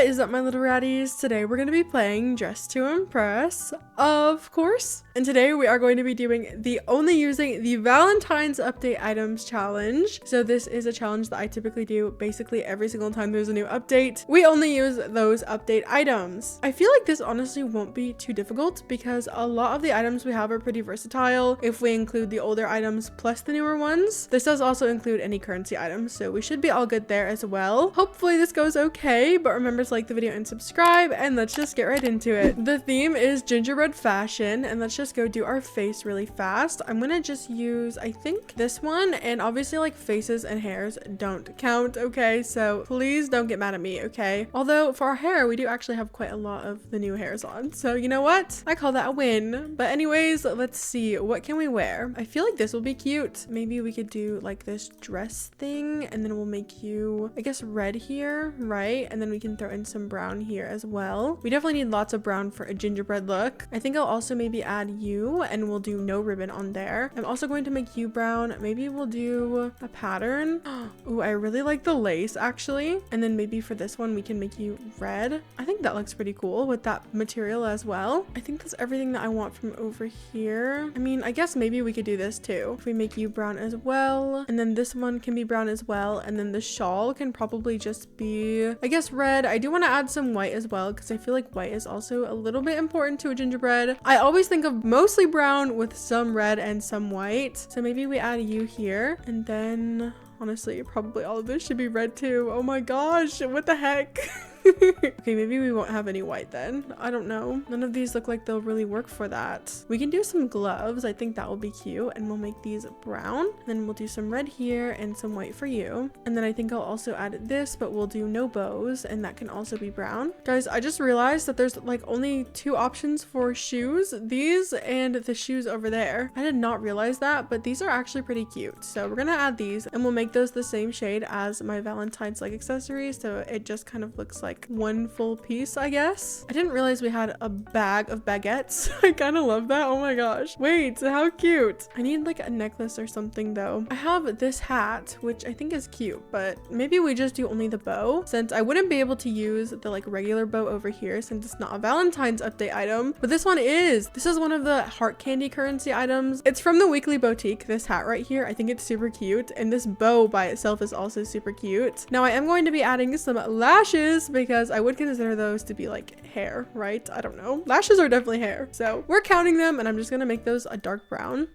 is up, my little ratties? Today we're going to be playing Dress to Impress, of course. And today we are going to be doing the only using the Valentine's update items challenge. So this is a challenge that I typically do basically every single time there's a new update. We only use those update items. I feel like this honestly won't be too difficult because a lot of the items we have are pretty versatile if we include the older items plus the newer ones. This does also include any currency items, so we should be all good there as well. Hopefully this goes okay, but remember to like the video and subscribe, and let's just get right into it. The theme is gingerbread fashion, and let's just go do our face really fast. I'm gonna just use, I think, this one, and obviously like faces and hairs don't count, okay? So please don't get mad at me, okay? Although for our hair, we do actually have quite a lot of the new hairs on, so you know what? I call that a win. But anyways, let's see, what can we wear? I feel like this will be cute. Maybe we could do like this dress thing, and then we'll make you, I guess, red here, right? And then we can throw in some brown here as well. We definitely need lots of brown for a gingerbread look. I think I'll also maybe add you, and we'll do no ribbon on there. I'm also going to make you brown. Maybe we'll do a pattern. Ooh, I really like the lace actually. And then maybe for this one we can make you red. I think that looks pretty cool with that material as well. I think that's everything that I want from over here. I mean, I guess maybe we could do this too. If we make you brown as well, and then this one can be brown as well, and then the shawl can probably just be, I guess, red. I do want to add some white as well because I feel like white is also a little bit important to a gingerbread. I always think of mostly brown with some red and some white. So maybe we add you here, and then honestly, probably all of this should be red too. Oh my gosh, what the heck? Okay, maybe we won't have any white then. I don't know. None of these look like they'll really work for that. We can do some gloves. I think that will be cute, and we'll make these brown. Then we'll do some red here and some white for you. And then I think I'll also add this, but we'll do no bows, and that can also be brown. Guys, I just realized that there's like only two options for shoes. These and the shoes over there. I did not realize that, but these are actually pretty cute. So we're gonna add these, and we'll make those the same shade as my Valentine's like accessory, so it just kind of looks like one full piece, I guess. I didn't realize we had a bag of baguettes. I kind of love that. Oh my gosh. Wait, how cute. I need like a necklace or something though. I have this hat, which I think is cute, but maybe we just do only the bow, since I wouldn't be able to use the like regular bow over here since it's not a Valentine's update item, but this one is. This is one of the heart candy currency items. It's from the Weekly Boutique, this hat right here. I think it's super cute, and this bow by itself is also super cute. Now I am going to be adding some lashes because I would consider those to be like hair, right? I don't know. Lashes are definitely hair. So we're counting them, and I'm just gonna make those a dark brown.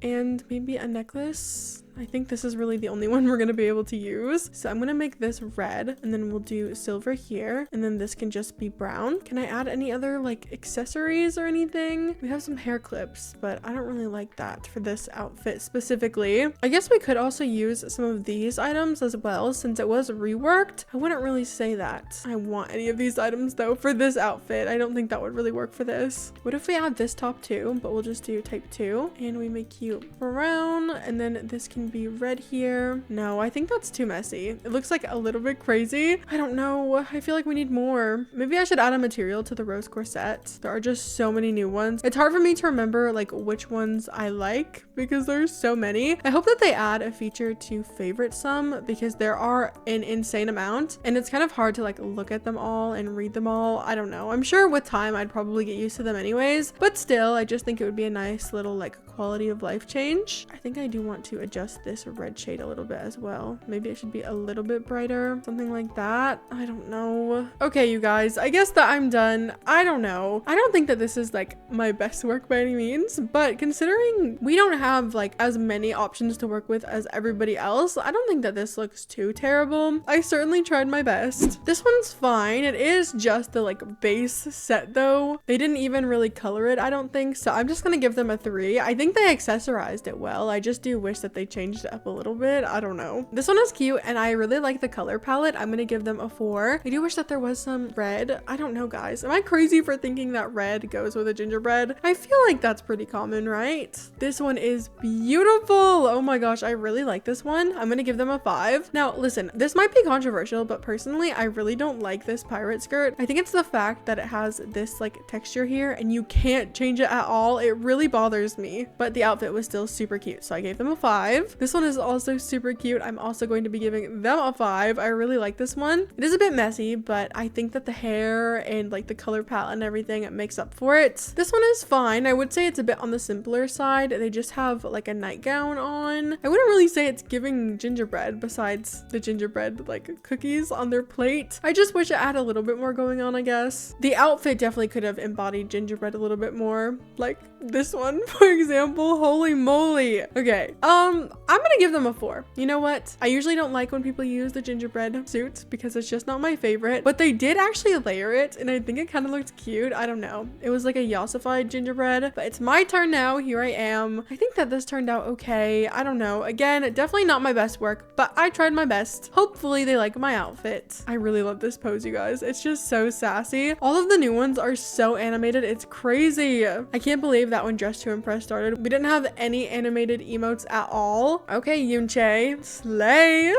And maybe a necklace. I think this is really the only one we're going to be able to use. So I'm going to make this red, and then we'll do silver here, and then this can just be brown. Can I add any other like accessories or anything? We have some hair clips, but I don't really like that for this outfit specifically. I guess we could also use some of these items as well since it was reworked. I wouldn't really say that I want any of these items though for this outfit. I don't think that would really work for this. What if we add this top too, but we'll just do type 2, and we make you brown, and then this can be red here. No, I think that's too messy. It looks like a little bit crazy. I don't know. I feel like we need more. Maybe I should add a material to the rose corset. There are just so many new ones. It's hard for me to remember like which ones I like because there's so many. I hope that they add a feature to favorite some because there are an insane amount, and it's kind of hard to like look at them all and read them all. I don't know. I'm sure with time I'd probably get used to them anyways, but still I just think it would be a nice little like quality of life change. I think I do want to adjust this red shade a little bit as well. Maybe it should be a little bit brighter, something like that. I don't know. Okay, you guys, I guess that I'm done. I don't know. I don't think that this is like my best work by any means, but considering we don't have like as many options to work with as everybody else, I don't think that this looks too terrible. I certainly tried my best. This one's fine. It is just the like base set though. They didn't even really color it, I don't think, so I'm just gonna give them a 3. I think they accessorized it well. I just do wish that they changed it up a little bit. I don't know. This one is cute, and I really like the color palette. I'm gonna give them a 4. I do wish that there was some red. I don't know, guys. Am I crazy for thinking that red goes with a gingerbread? I feel like that's pretty common, right? This one is beautiful. Oh my gosh, I really like this one. I'm gonna give them a 5. Now, listen, this might be controversial, but personally, I really don't like this pirate skirt. I think it's the fact that it has this like texture here, and you can't change it at all. It really bothers me. but the outfit was still super cute. So I gave them a 5. This one is also super cute. I'm also going to be giving them a 5. I really like this one. It is a bit messy, but I think that the hair and like the color palette and everything, it makes up for it. This one is fine. I would say it's a bit on the simpler side. They just have like a nightgown on. I wouldn't really say it's giving gingerbread besides the gingerbread like cookies on their plate. I just wish it had a little bit more going on, I guess. The outfit definitely could have embodied gingerbread a little bit more, like this one, for example. Holy moly. Okay, I'm gonna give them a 4. You know what? I usually don't like when people use the gingerbread suit because it's just not my favorite, but they did actually layer it and I think it kind of looked cute. I don't know. It was like a yassified gingerbread, but it's my turn now. Here I am. I think that this turned out okay. I don't know. Again, definitely not my best work, but I tried my best. Hopefully they like my outfit. I really love this pose, you guys. It's just so sassy. All of the new ones are so animated. It's crazy. I can't believe that when Dress to Impress started, we didn't have any animated emotes at all. Okay, Yoonchae, slay.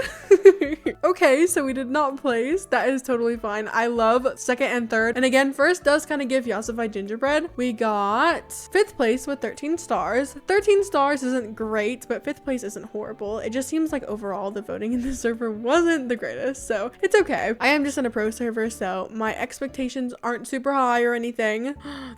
Okay, so we did not place. That is totally fine. I love second and third. And again, first does kind of give yassified gingerbread. We got 5th place with 13 stars. 13 stars isn't great, but 5th place isn't horrible. It just seems like overall the voting in the server wasn't the greatest, so it's okay. I am just in a pro server, so my expectations aren't super high or anything.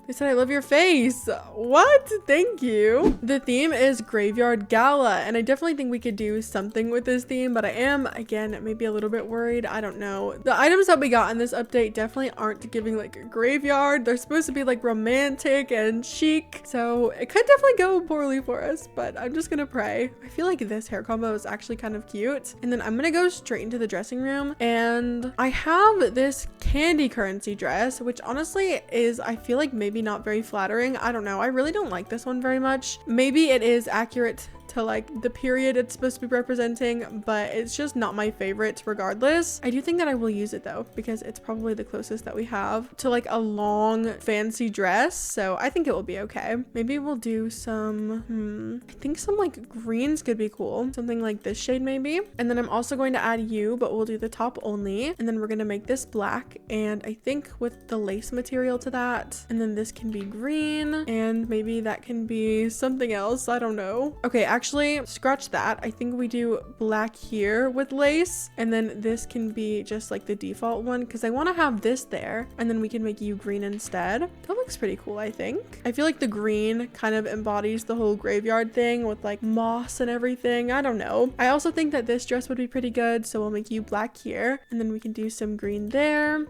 They said I love your face. What? Thank you. The theme is Graveyard Gala, and I definitely think we could do something with this theme, but I am, again, maybe a little bit worried. I don't know. The items that we got in this update definitely aren't giving like a graveyard. They're supposed to be like romantic and chic, so it could definitely go poorly for us, but I'm just gonna pray. I feel like this hair combo is actually kind of cute. And then I'm gonna go straight into the dressing room, and I have this candy currency dress, which honestly is, I feel like maybe not very flattering. I don't know. I really don't like this one very much. Maybe it is accurate to like the period it's supposed to be representing, but it's just not my favorite regardless. I do think that I will use it though, because it's probably the closest that we have to like a long fancy dress, so I think it will be okay. Maybe we'll do some I think some like greens could be cool, something like this shade maybe. And then I'm also going to add you, but we'll do the top only, and then we're gonna make this black, and I think with the lace material to that, and then this can be green, and maybe that can be something else. I don't know. Okay, actually scratch that. I think we do black here with lace, and then this can be just like the default one because I want to have this there, and then we can make you green instead. That looks pretty cool. I think I feel like the green kind of embodies the whole graveyard thing with like moss and everything. I don't know. I also think that this dress would be pretty good, so we'll make you black here, and then we can do some green there.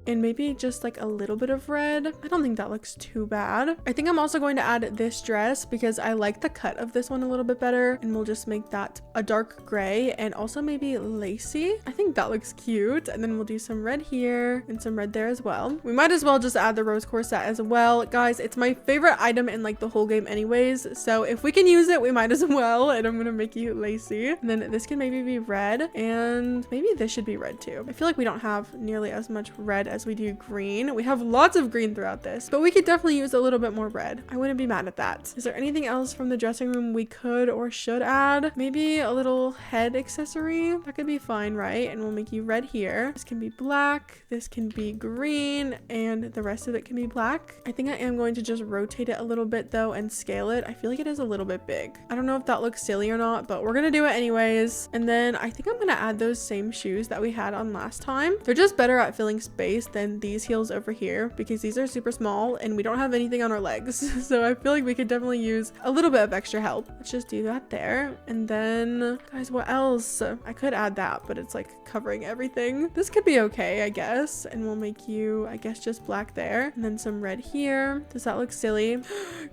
And maybe just like a little bit of red. I don't think that looks too bad. I think I'm also going to add this dress because I like the cut of this one a little bit better, and we'll just make that a dark gray and also maybe lacy. I think that looks cute. And then we'll do some red here and some red there as well. We might as well just add the rose corset as well. Guys, it's my favorite item in like the whole game anyways, so if we can use it, we might as well. And I'm gonna make you lacy, and then this can maybe be red, and maybe this should be red too. I feel like we don't have nearly as much red as we do green. We have lots of green throughout this, but we could definitely use a little bit more red. I wouldn't be mad at that. Is there anything else from the dressing room we could or should add? Maybe a little head accessory. That could be fine, right? And we'll make you red here. This can be black, this can be green, and the rest of it can be black. I think I am going to just rotate it a little bit though and scale it. I feel like it is a little bit big. I don't know if that looks silly or not, but we're gonna do it anyways. And then I think I'm gonna add those same shoes that we had on last time. They're just better at filling space than these heels over here because these are super small and we don't have anything on our legs. So I feel like we could definitely use a little bit of extra help. Let's just do that there. And then guys, what else? I could add that, but it's like covering everything. This could be okay, I guess. And we'll make you, I guess, just black there, and then some red here. Does that look silly?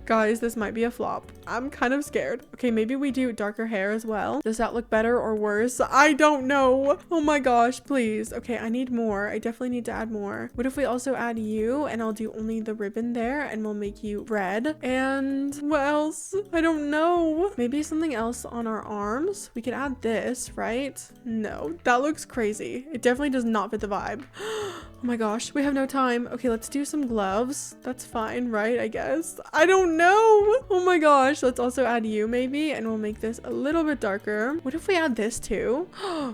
Guys, this might be a flop. I'm kind of scared. Okay, maybe we do darker hair as well. Does that look better or worse? I don't know. Oh my gosh, please. Okay, I need more. I definitely need to add more. What if we also add you, and I'll do only the ribbon there, and we'll make you red. And what else? I don't know. Maybe something else on our arms. We could add this, right? No, that looks crazy. It definitely does not fit the vibe. Oh my gosh, we have no time. Okay, let's do some gloves. That's fine, right? I guess. I don't know. Oh my gosh. Let's also add you maybe, and we'll make this a little bit darker. What if we add this too?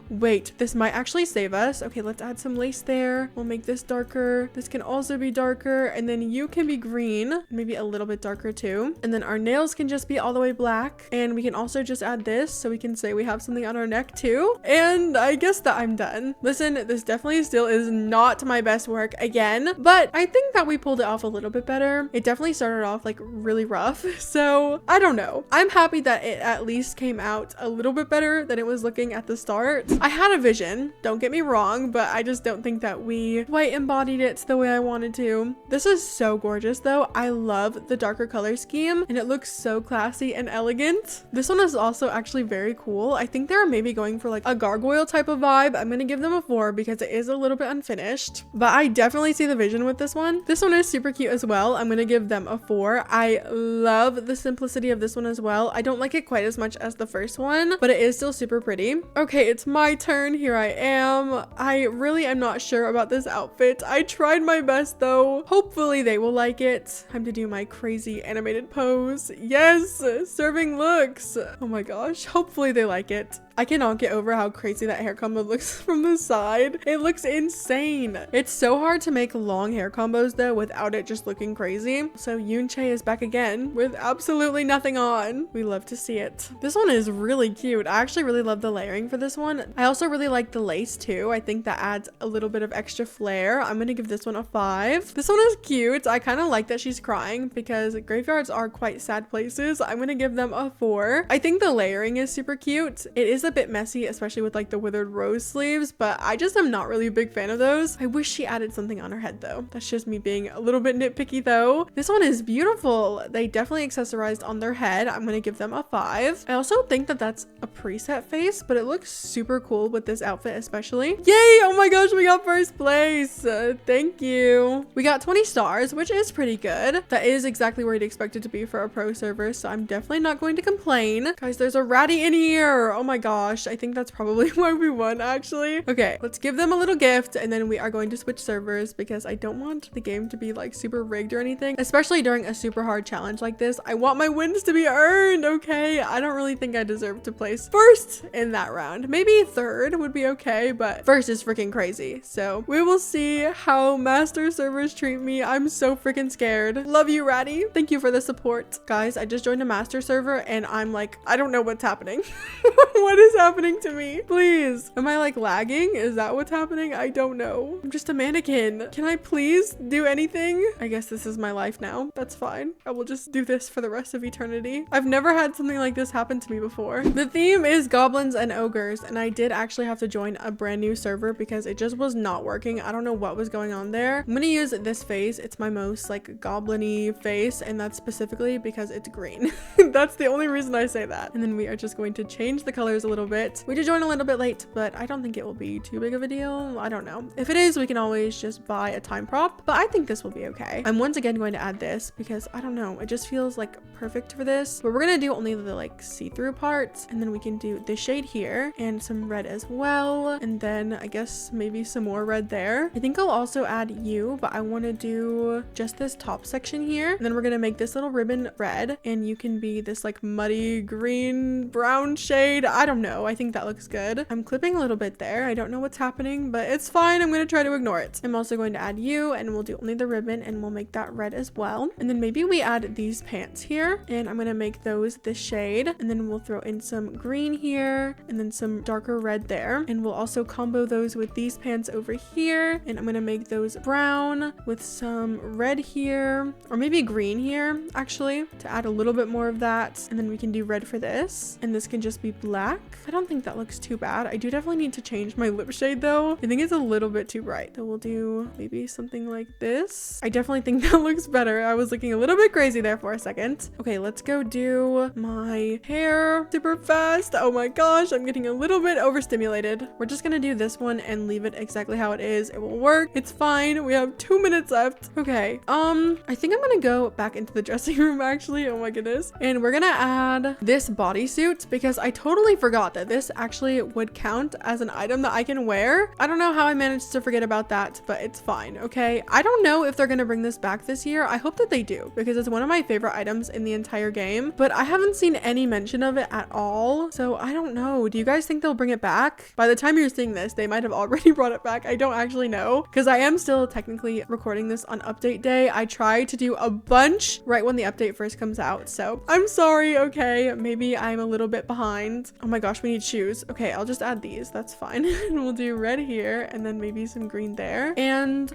Wait, this might actually save us. Okay, let's add some lace there. We'll make this darker. This can also be darker, and then you can be green, maybe a little bit darker too. And then our nails can just be all the way black, and we can also just add this so we can say we have something on our neck too. And I guess that I'm done. Listen, this definitely still is not my best work again, but I think that we pulled it off a little bit better. It definitely started off like really rough, so I don't know. I'm happy that it at least came out a little bit better than it was looking at the start. I had a vision, don't get me wrong, but I just don't think that we quite embodied it the way I wanted to. This is so gorgeous though. I love the darker color scheme, and it looks so classy and elegant. This one is also actually very cool. I think they're maybe going for like a gargoyle type of vibe. I'm gonna give them a 4 because it is a little bit unfinished, but I definitely see the vision with this one. This one is super cute as well. I'm gonna give them a 4. I love the simplicity of this one as well. I don't like it quite as much as the first one, but it is still super pretty. Okay, it's my turn. Here I am. I really am not sure about this outfit. I tried my best though. Hopefully they will like it. Time to do my crazy animated pose. Yes, serving looks. Oh my gosh, hopefully they like it. I cannot get over how crazy that hair combo looks from the side. It looks insane. It's so hard to make long hair combos though without it just looking crazy. So Yoonchae is back again with absolutely nothing on. We love to see it. This one is really cute. I actually really love the layering for this one. I also really like the lace too. I think that adds a little bit of extra flair. I'm gonna give this one a 5. This one is cute. I kind of like that she's crying because graveyards are quite sad places. I'm gonna give them a 4. I think the layering is super cute. It is a bit messy, especially with like the withered rose sleeves, but I just am not really a big fan of those. I wish she added something on her head though. That's just me being a little bit nitpicky though. This one is beautiful. They definitely accessorized on their head. I'm gonna give them a 5. I also think that that's a preset face, but it looks super cool with this outfit especially. Yay! Oh my gosh, we got first place. Thank you. We got 20 stars, which is pretty good. That is exactly where you'd expect it to be for a pro server, so I'm definitely not going to complain. Guys, there's a ratty in here. Oh my gosh, I think that's probably why we won actually. Okay, let's give them a little gift, and then we are going to switch servers because I don't want the game to be like super rigged or anything, especially during a super hard challenge like this. I want my wins to be earned. Okay, I don't really think I deserve to place first in that round. Maybe third would be okay, but first is freaking crazy. So we will see how master servers treat me. I'm so freaking scared. Love you, Ratty. Thank you for the support. Guys, I just joined a master server and I'm like, I don't know what's happening. What is happening to me? Please. Am I like lagging? Is that what's happening? I don't know. I'm just a mannequin. Can I please do anything? I guess this is my life now. That's fine. I will just do this for the rest of eternity. I've never had something like this happen to me before. The theme is goblins and ogres, and I did actually have to join a brand new server because it just was not working. I don't know what was going on there. I'm gonna use this face. It's my most like goblin-y face, and that's specifically because it's green. That's the only reason I say that. And then we are just going to change the colors a little bit. We did join a little bit late, but I don't think it will be too big of a deal. I don't know. If it is, we can always just buy a time prop, but I think this will be okay. I'm once again going to add this because I don't know, it just feels like perfect for this, but we're gonna do only the like see-through parts, and then we can do the shade here and some red as well, and then I guess maybe some more red there. I think I'll also add you, but I want to do just this top section here, and then we're gonna make this little ribbon red, and you can be this like muddy green brown shade. I don't know, I think that looks good. I'm clipping a little bit there. I don't know what's happening, but it's fine. I'm gonna try to ignore it. I'm also going to add you, and we'll do only the ribbon, and we'll make that red as well. And then maybe we add these pants here, and I'm gonna make those this shade, and then we'll throw in some green here and then some darker red there, and we'll also combo those with these pants over here, and I'm gonna make those brown with some red here, or maybe green here actually, to add a little bit more of that, and then we can do red for this, and this can just be black. I don't think that looks too bad. I do definitely need to change my lip shade though. I think it's a little bit too bright, so we'll do maybe something like this. I definitely think that looks better. I was looking a little bit crazy there for a second. Okay, let's go do my hair super fast. Oh my gosh, I'm getting a little bit overstimulated. We're just gonna do this one and leave it exactly how it is. It will work. It's fine. We have 2 minutes left. Okay, I think I'm gonna go back into the dressing room actually. Oh my goodness. And we're gonna add this bodysuit because I totally forgot forgot that this actually would count as an item that I can wear. I don't know how I managed to forget about that, but it's fine, okay? I don't know if they're gonna bring this back this year. I hope that they do, because it's one of my favorite items in the entire game, but I haven't seen any mention of it at all. So I don't know. Do you guys think they'll bring it back? By the time you're seeing this, they might have already brought it back. I don't actually know, because I am still technically recording this on update day. I try to do a bunch right when the update first comes out, so I'm sorry, okay? Maybe I'm a little bit behind. Oh my gosh, we need shoes. Okay, I'll just add these. That's fine. And we'll do red here and then maybe some green there. And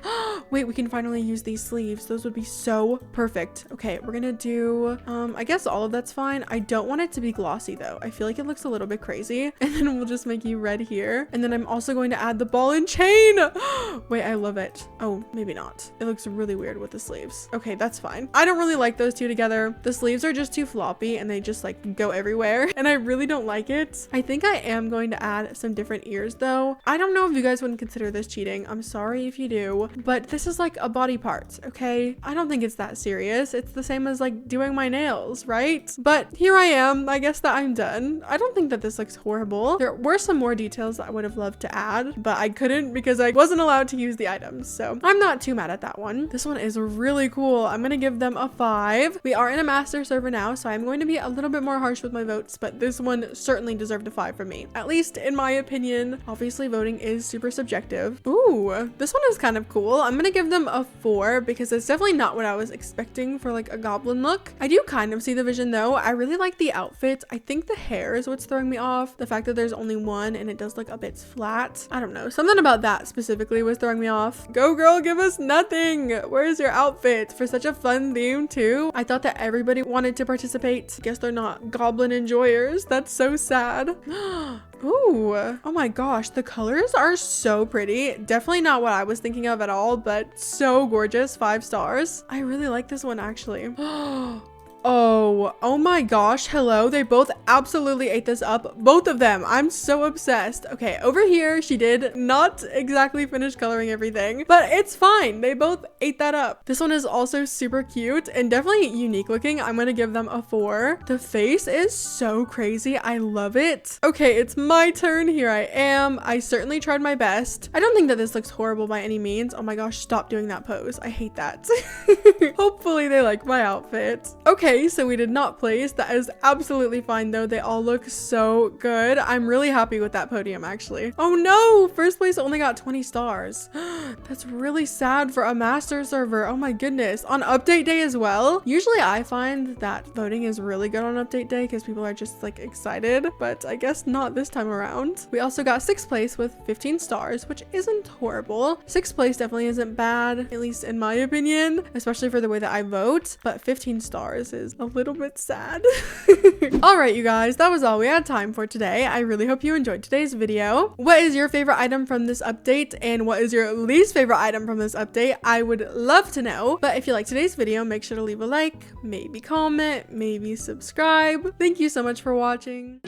wait, we can finally use these sleeves. Those would be so perfect. Okay, we're gonna do, I guess all of that's fine. I don't want it to be glossy though. I feel like it looks a little bit crazy. And then we'll just make you red here. And then I'm also going to add the ball and chain. Wait, I love it. Oh, maybe not. It looks really weird with the sleeves. Okay, that's fine. I don't really like those two together. The sleeves are just too floppy and they just like go everywhere. And I really don't like it. I think I am going to add some different ears though. I don't know if you guys wouldn't consider this cheating. I'm sorry if you do, but this is like a body part, okay? I don't think it's that serious. It's the same as like doing my nails, right? But here I am. I guess that I'm done. I don't think that this looks horrible. There were some more details that I would have loved to add, but I couldn't because I wasn't allowed to use the items. So I'm not too mad at that one. This one is really cool. I'm gonna give them a 5. We are in a master server now, so I'm going to be a little bit more harsh with my votes, but this one certainly deserved a 5 from me, at least in my opinion. Obviously voting is super subjective. Ooh, this one is kind of cool. I'm gonna give them a 4 because it's definitely not what I was expecting for like a goblin look. I do kind of see the vision though. I really like the outfit. I think the hair is what's throwing me off. The fact that there's only one and it does look a bit flat. I don't know. Something about that specifically was throwing me off. Go girl, give us nothing. Where's your outfit for such a fun theme too? I thought that everybody wanted to participate. Guess they're not goblin enjoyers. That's so sad. Ooh, oh my gosh, the colors are so pretty. Definitely not what I was thinking of at all, but so gorgeous. 5 stars. I really like this one actually. Oh my gosh, hello. They both absolutely ate this up. Both of them. I'm so obsessed. Okay, over here, she did not exactly finish coloring everything, but it's fine. They both ate that up. This one is also super cute and definitely unique looking. I'm gonna give them a 4. The face is so crazy. I love it. Okay, it's my turn. Here I am. I certainly tried my best. I don't think that this looks horrible by any means. Oh my gosh, stop doing that pose. I hate that. Hopefully they like my outfit. Okay, so we did not place. That is absolutely fine though. They all look so good. I'm really happy with that podium actually. Oh no, first place only got 20 stars. That's really sad for a master server. Oh my goodness. On update day as well. Usually I find that voting is really good on update day because people are just like excited, but I guess not this time around. We also got 6th place with 15 stars, which isn't horrible. 6th place definitely isn't bad, at least in my opinion, especially for the way that I vote, but 15 stars is a little bit sad. All right, you guys, that was all we had time for today. I really hope you enjoyed today's video. What is your favorite item from this update and what is your least favorite item from this update? I would love to know. But if you like today's video, make sure to leave a like, maybe comment, maybe subscribe. Thank you so much for watching.